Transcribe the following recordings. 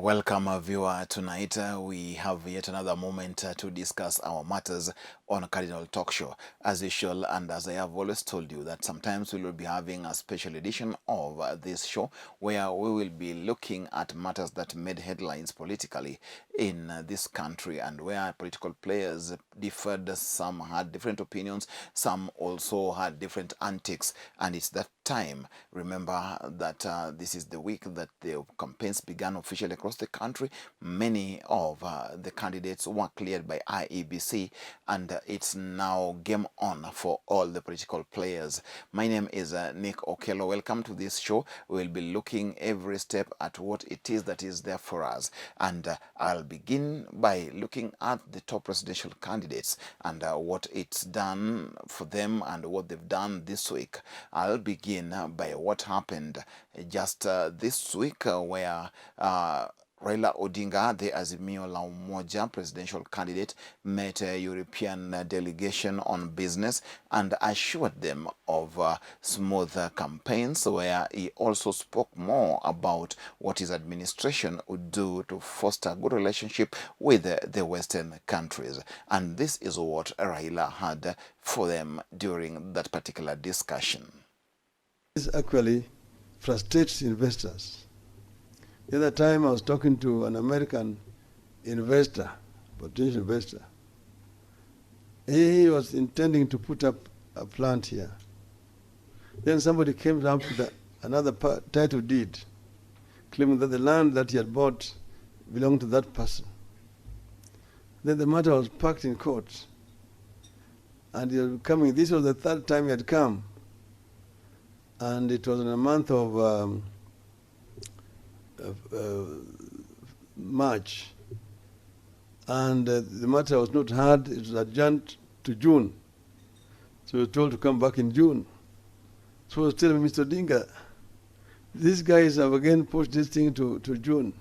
Welcome, viewer. Tonight we have yet another moment to discuss our matters on Cardinal Talk Show, as usual. And as I have always told you, that sometimes we will be having a special edition of this show where we will be looking at matters that made headlines politically in this country, and where political players differed. Some had different opinions, some also had different antics, and it's that time. Remember that this is the week that the campaigns began officially across the country. Many of the candidates were cleared by IEBC, and it's now game on for all the political players. My name is Nick Okello. Welcome to this show. We'll be looking every step at what it is that is there for us, and I'll begin by looking at the top presidential candidates and what it's done for them and what they've done this week. I'll begin by what happened just this week, where Raila Odinga, the Azimio la Umoja presidential candidate, met a European delegation on business and assured them of smooth campaigns, where he also spoke more about what his administration would do to foster a good relationship with the Western countries. And this is what Raila had for them during that particular discussion. This actually frustrates investors. The other time I was talking to an American investor, potential investor. He was intending to put up a plant here. Then somebody came down with another title deed, claiming that the land that he had bought belonged to that person. Then the matter was packed in court. And he was coming. This was the third time he had come. And it was in a month of March, and the matter was not heard. It was adjourned to June, so we were told to come back in June. So I was telling Mr. Odinga, these guys have again pushed this thing to June.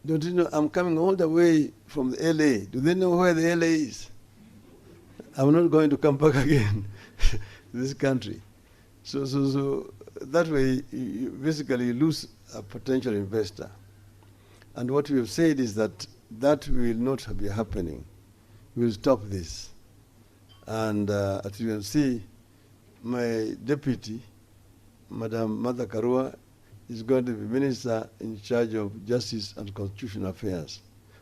Don't you know, I'm coming all the way from the LA. Do they know where the LA is? I'm not going to come back again to this country. So that way you basically lose a potential investor. And what we have said is that will not be happening. We will stop this. And as you can see, my deputy, Madam Martha Karua, is going to be minister in charge of justice and constitutional affairs.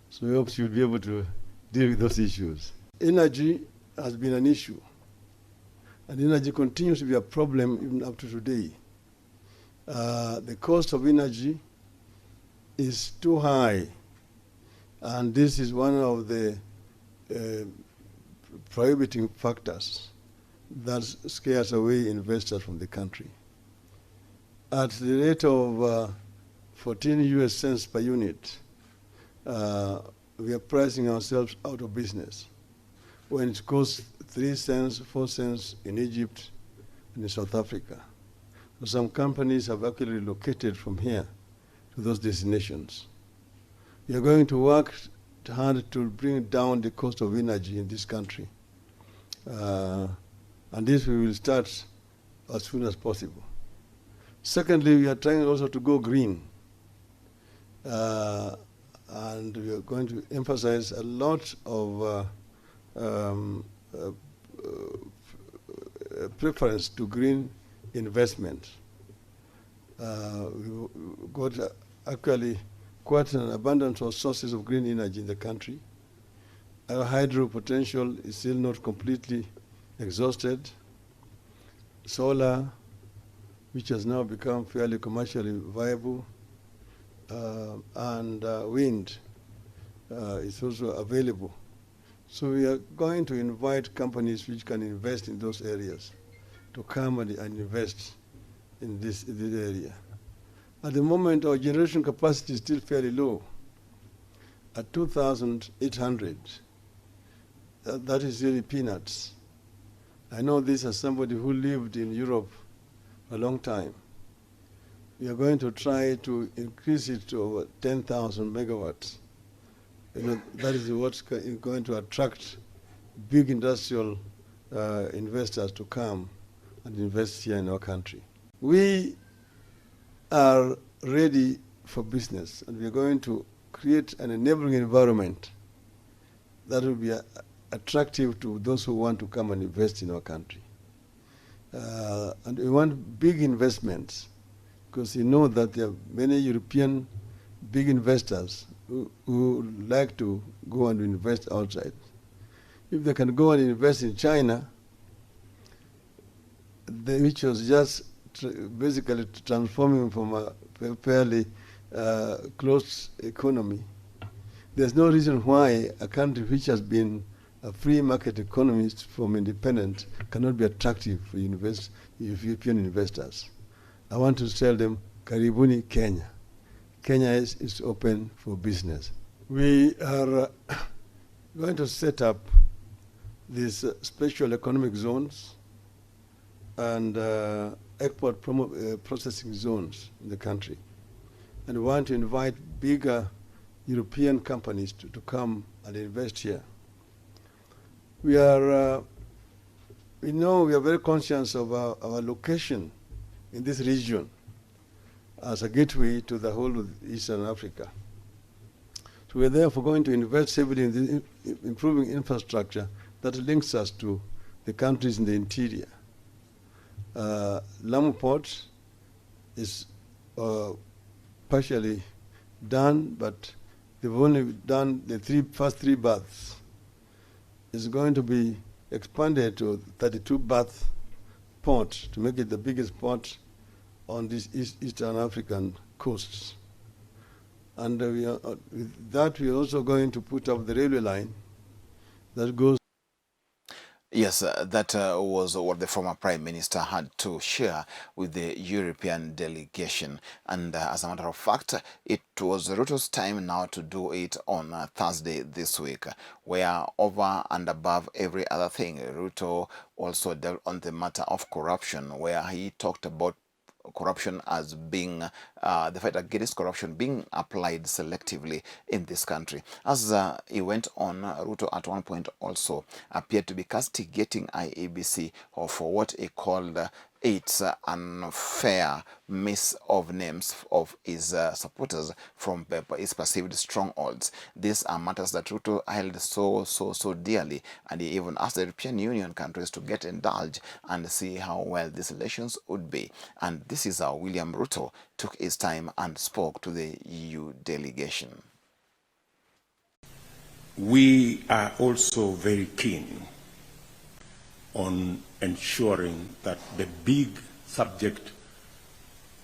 So we hope she will be able to deal with those issues. Energy has been an issue. And energy continues to be a problem even up to today. The cost of energy is too high, and this is one of the prohibiting factors that scares away investors from the country. At the rate of 14 US cents per unit, we are pricing ourselves out of business when it costs 3 cents, 4 cents in Egypt and in South Africa. So some companies have actually relocated from here to those destinations. We are going to work hard to bring down the cost of energy in this country. And this we will start as soon as possible. Secondly, we are trying also to go green. And we are going to emphasize a lot of preference to green investment. We've got actually quite an abundance of sources of green energy in the country. Our hydro potential is still not completely exhausted. Solar, which has now become fairly commercially viable, and wind is also available. So we are going to invite companies which can invest in those areas to come and invest in this area. At the moment, our generation capacity is still fairly low, at 2,800. That is really peanuts. I know this as somebody who lived in Europe for a long time. We are going to try to increase it to over 10,000 megawatts. That is what's going to attract big industrial investors to come and invest here in our country. We are ready for business, and we are going to create an enabling environment that will be attractive to those who want to come and invest in our country. And we want big investments, because you know that there are many European big investors who like to go and invest outside. If they can go and invest in China, which was just basically transforming from a fairly closed economy, there's no reason why a country which has been a free market economy from independence cannot be attractive for European investors. I want to tell them, Karibuni Kenya. Kenya is open for business. We are going to set up these special economic zones and export processing zones in the country. And we want to invite bigger European companies to come and invest here. We are, we know we are very conscious of our location in this region as a gateway to the whole of Eastern Africa. So we are therefore going to invest heavily in the improving infrastructure that links us to the countries in the interior. Lamu Port is partially done, but they've only done the first three berths. It's going to be expanded to 32 berth port to make it the biggest port on these Eastern African coasts. And with that, we're also going to put up the railway line that goes. Yes, that was what the former Prime Minister had to share with the European delegation. And as a matter of fact, it was Ruto's time now to do it on Thursday this week, where over and above every other thing, Ruto also dealt on the matter of corruption, where he talked about corruption as being the fight against corruption being applied selectively in this country. As he went on, Ruto at one point also appeared to be castigating IEBC for what he called its unfair miss of names of his supporters from his perceived strongholds. These are matters that Ruto held so dearly, and he even asked the European Union countries to get indulged and see how well these elections would be. And this is how William Ruto took his time and spoke to the EU delegation. We are also very keen on ensuring that the big subject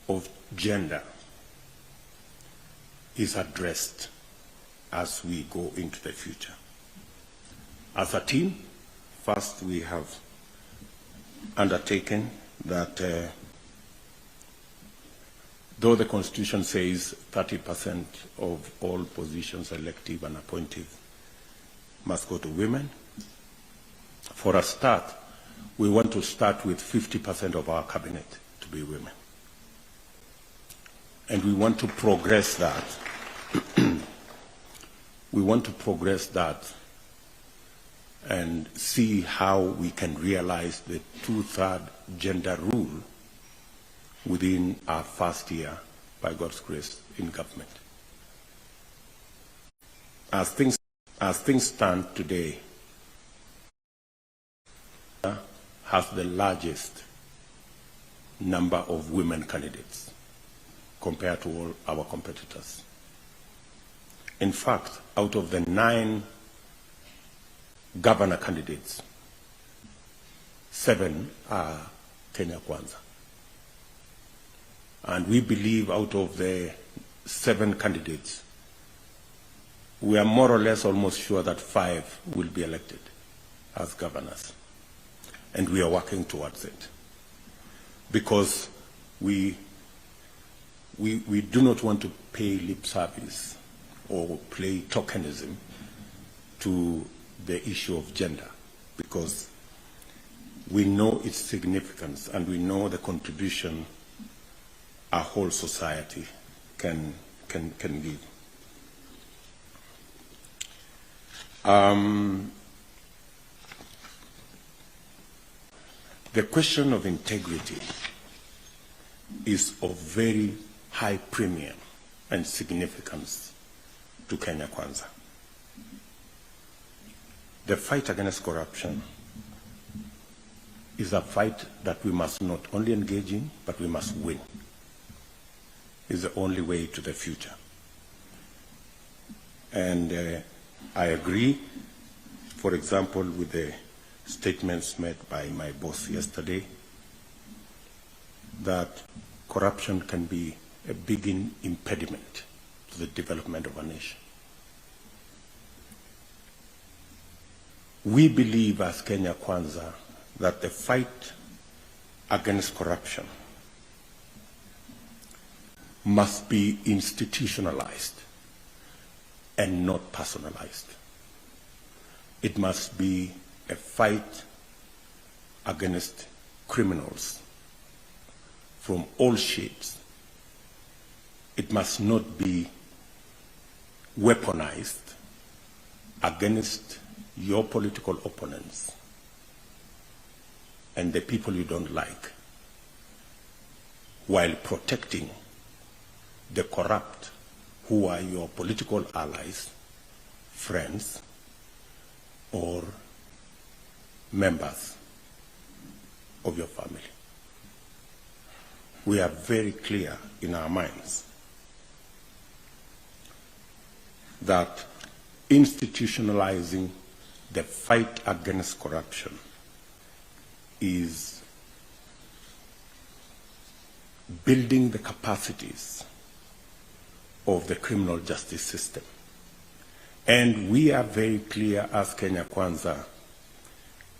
of gender is addressed as we go into the future. As a team, first we have undertaken that though the Constitution says 30% of all positions, elective and appointive, must go to women, for a start, we want to start with 50% of our cabinet to be women. And we want to progress that. We want to progress that and see how we can realize the 2/3 gender rule within our first year, by God's grace, in government. As things stand today, has the largest number of women candidates compared to all our competitors. In fact, out of the 9 governor candidates, 7 are Kenya Kwanza. And we believe out of the 7 candidates, we are more or less almost sure that 5 will be elected as governors. And we are working towards it. Because we do not want to pay lip service or play tokenism to the issue of gender, because we know its significance and we know the contribution our whole society can give. The question of integrity is of very high premium and significance to Kenya Kwanza. The fight against corruption is a fight that we must not only engage in, but we must win. It's the only way to the future. And I agree, for example, with the statements made by my boss yesterday, that corruption can be a big impediment to the development of a nation. We believe as Kenya Kwanza that the fight against corruption must be institutionalized and not personalized. It must be a fight against criminals from all shades. It must not be weaponized against your political opponents and the people you don't like, while protecting the corrupt who are your political allies, friends, or members of your family. We are very clear in our minds that institutionalizing the fight against corruption is building the capacities of the criminal justice system. And we are very clear as Kenya Kwanza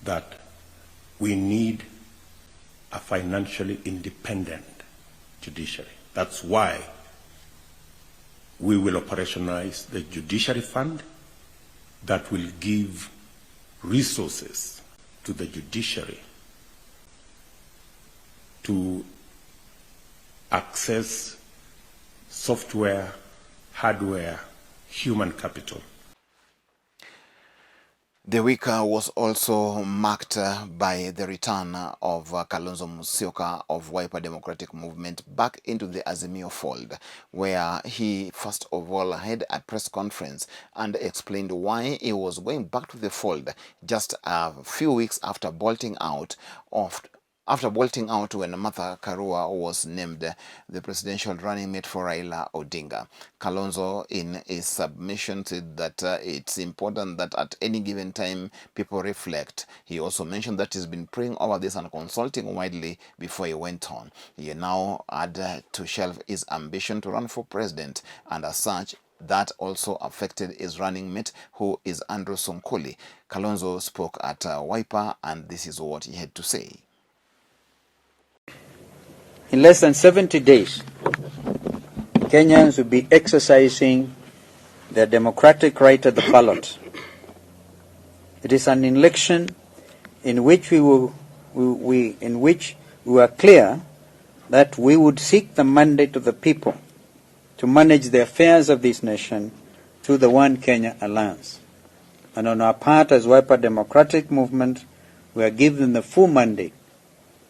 that we need a financially independent judiciary. That's why we will operationalize the judiciary fund that will give resources to the judiciary to access software, hardware, human capital. The week was also marked by the return of Kalonzo Musyoka of Wiper Democratic Movement back into the Azimio fold, where he first of all had a press conference and explained why he was going back to the fold just a few weeks after bolting out when Martha Karua was named the presidential running mate for Raila Odinga. Kalonzo, in his submission, said that it's important that at any given time people reflect. He also mentioned that he's been praying over this and consulting widely before he went on. He now had to shelve his ambition to run for president, and as such, that also affected his running mate, who is Andrew Sonkoli. Kalonzo spoke at Wiper, and this is what he had to say. In less than 70 days, Kenyans will be exercising their democratic right at the ballot. It is an election in which we are clear that we would seek the mandate of the people to manage the affairs of this nation through the One Kenya Alliance. And on our part as Wiper Democratic Movement, we are given the full mandate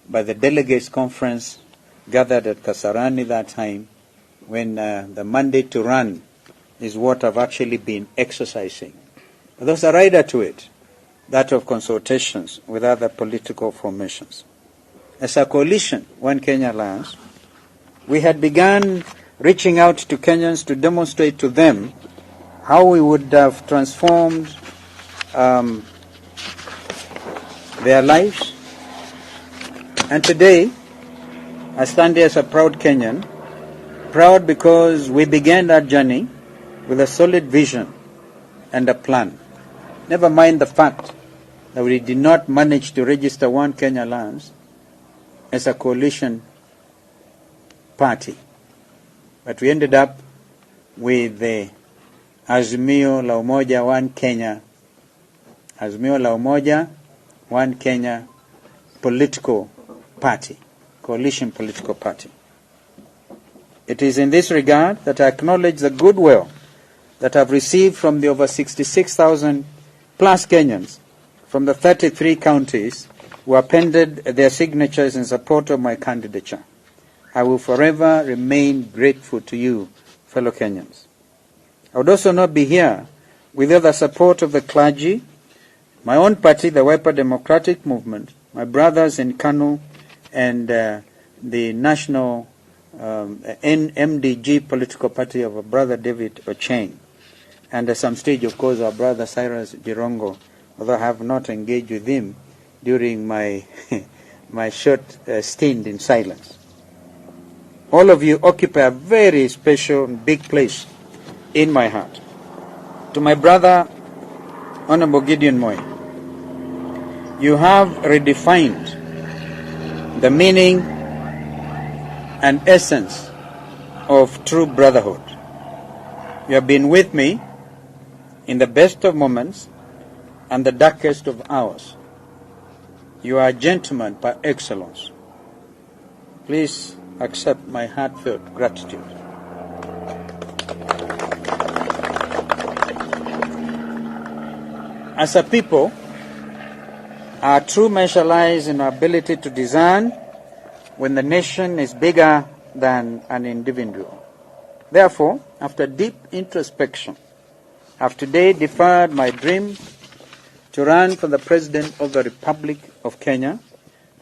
by the delegates conference gathered at Kasarani that time, when the mandate to run is what I've actually been exercising. But there's a rider to it, that of consultations with other political formations. As a coalition, One Kenya Alliance, we had begun reaching out to Kenyans to demonstrate to them how we would have transformed their lives. And today, I stand here as a proud Kenyan, proud because we began that journey with a solid vision and a plan. Never mind the fact that we did not manage to register One Kenya Alliance as a coalition party. But we ended up with the Azimio la Umoja One Kenya, Azimio la Umoja One Kenya political party, coalition political party. It is in this regard that I acknowledge the goodwill that I've received from the over 66,000 plus Kenyans from the 33 counties who appended their signatures in support of my candidature. I will forever remain grateful to you fellow Kenyans. I would also not be here without the support of the clergy, my own party, the Wiper Democratic Movement, my brothers in Kanu, and the national MDG political party of our brother David Ocheng. And at some stage, of course, our brother Cyrus Jirongo, although I have not engaged with him during my, my short stint in silence. All of you occupy a very special and big place in my heart. To my brother, Honorable Gideon Moi, you have redefined the meaning and essence of true brotherhood. You have been with me in the best of moments and the darkest of hours. You are a gentleman par excellence. Please accept my heartfelt gratitude. As a people, our true measure lies in our ability to discern when the nation is bigger than an individual. Therefore, after deep introspection, I have today deferred my dream to run for the President of the Republic of Kenya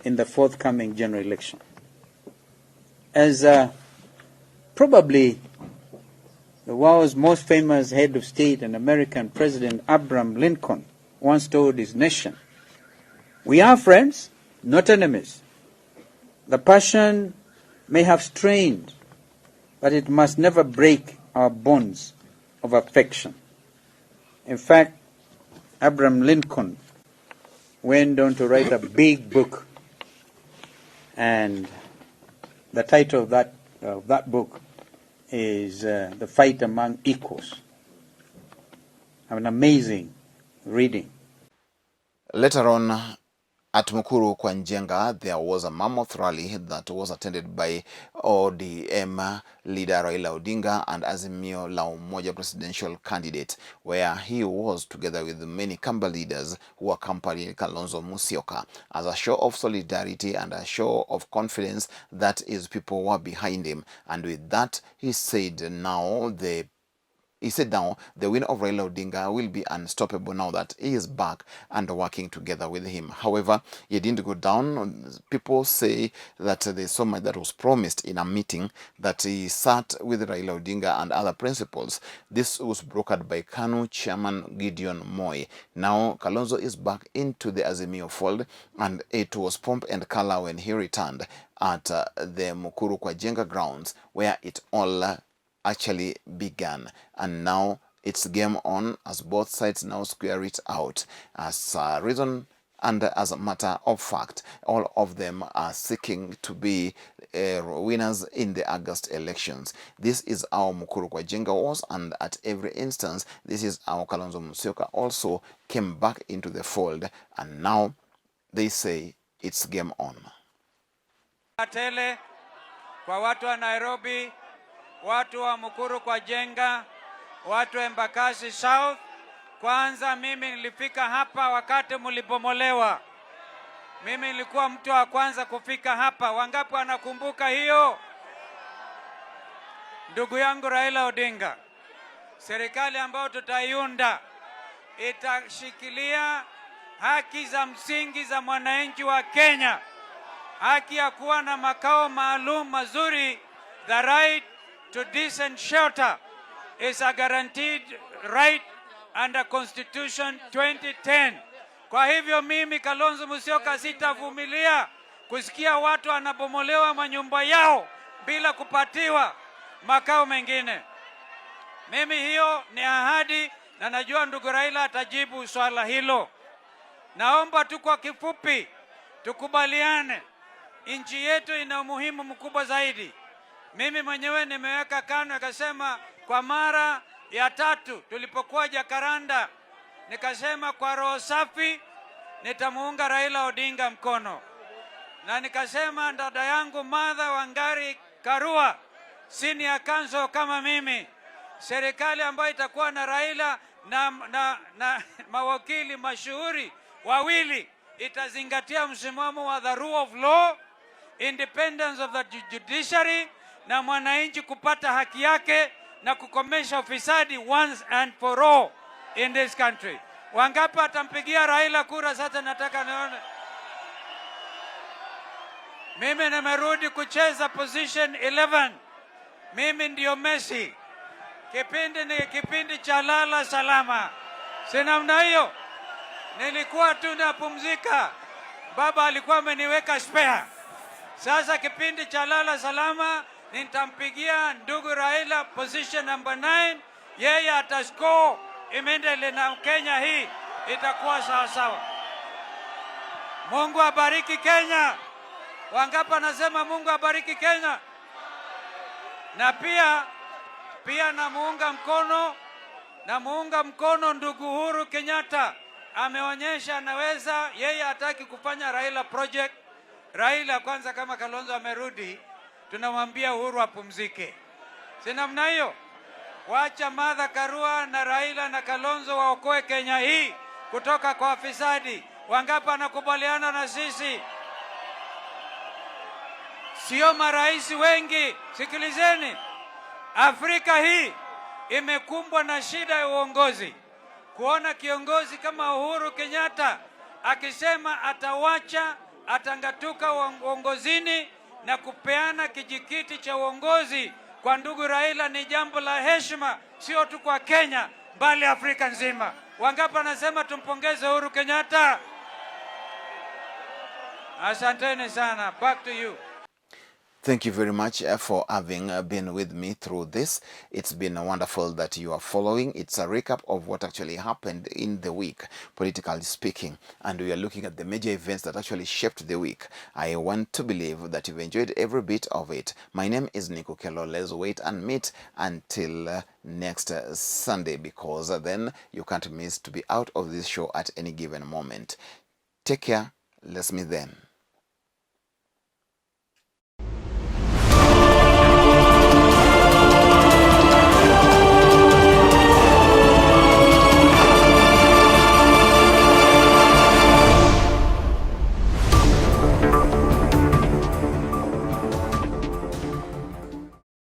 in the forthcoming general election. As probably the world's most famous head of state and American President Abraham Lincoln once told his nation, we are friends, not enemies. The passion may have strained, but it must never break our bonds of affection. In fact, Abraham Lincoln went on to write a big book, and the title of that book is The Fight Among Equals. An amazing reading. Later on, at Mukuru kwa Njenga, there was a mammoth rally that was attended by ODM leader Raila Odinga and Azimio la Umoja presidential candidate, where he was together with many Kamba leaders who accompanied Kalonzo Musyoka as a show of solidarity and a show of confidence that his people were behind him. And with that, he said now the win of Raila Odinga will be unstoppable now that he is back and working together with him. However, he didn't go down. People say that there's so much that was promised in a meeting that he sat with Raila Odinga and other principals. This was brokered by KANU chairman Gideon Moi. Now, Kalonzo is back into the Azimio fold, and it was pomp and color when he returned at the Mukuru kwa Njenga grounds, where it all actually began. And now it's game on as both sides now square it out. As a reason and as a matter of fact, all of them are seeking to be winners in the August elections. This is how Mukuru kwa Njenga was, and at every instance, this is how Kalonzo Musyoka also came back into the fold, and now they say it's game on. Tele kwa watu wa Nairobi, watu wa Mukuru kwa Njenga, watu wa Embakasi South. Kwanza mimi nilifika hapa wakati mlipomolewa. Mimi nilikuwa mtu wa kwanza kufika hapa. Wangapi wanakumbuka hiyo? Ndugu yangu Raila Odinga, serikali ambayo tutaiunda itashikilia haki za msingi za mwananchi wa Kenya. Haki ya kuwa na makao maalum mazuri, the right to decent shelter is a guaranteed right under Constitution 2010. Kwa hivyo mimi Kalonzo Musyoka sitavumilia kusikia watu wanabomolewa manyumba yao bila kupatiwa makao mengine. Mimi hiyo ni ahadi, na najua ndugu Raila atajibu swala hilo. Naomba tu kwa kifupi tukubaliane, nchi yetu ina umuhimu mkubwa zaidi. Mimi mwenyewe nimeweka kano, nikasema kwa mara ya 3 tulipokuwa Jakaranda, nikasema kwa roho safi nitamuunga Raila Odinga mkono. Na nikasema dada yangu Martha Wangari Karua, senior counsel kama mimi, serikali ambayo itakuwa na Raila na mawakili mashuhuri wawili itazingatia msimamo wa the rule of law, independence of the judiciary, na mwananchi kupata haki yake na kukomesha ufisadi once and for all in this country. Wangapi atampigia Raila kura? Sasa nataka nione. Mimi nimerudi kucheza position 11. Mimi ndio Messi. Kipindi ni kipindi cha lala salama. Si namna hiyo. Nilikuwa tu napumzika. Baba alikuwa ameniweka spare. Sasa kipindi cha lala salama nitampigia ndugu Raila position number 9. Yeye atascore immediately na Kenya hii itakuwa sawa sawa. Mungu abariki Kenya. Wangapi anasema Mungu abariki Kenya? Na pia namuunga mkono ndugu Uhuru Kenyatta. Ameonyesha anaweza, yeye hataki kufanya Raila project. Raila kwanza, kama Kalonzo amerudi, tunamwambia Uhuru apumzike. Si namna hiyo? Wacha Martha Karua na Raila na Kalonzo waokoe Kenya hii kutoka kwa wafisadi. Wangapi anakubaliana na sisi? Sio marais wengi. Sikilizeni. Afrika hii imekumbwa na shida ya uongozi. Kuona kiongozi kama Uhuru Kenyatta akisema atangatuka uongozini na kupeana kijikiti cha uongozi kwa ndugu Raila ni jambo la heshima, sio tu kwa Kenya bali Afrika nzima. Wangapi anasema tumpongeze Uhuru Kenyatta? Asanteni sana. Back to you. Thank you very much for having been with me through this. It's been wonderful that you are following. It's a recap of what actually happened in the week, politically speaking. And we are looking at the major events that actually shaped the week. I want to believe that you've enjoyed every bit of it. My name is Nico Kelo. Let's wait and meet until next Sunday, because then you can't miss to be out of this show at any given moment. Take care. Let's meet then.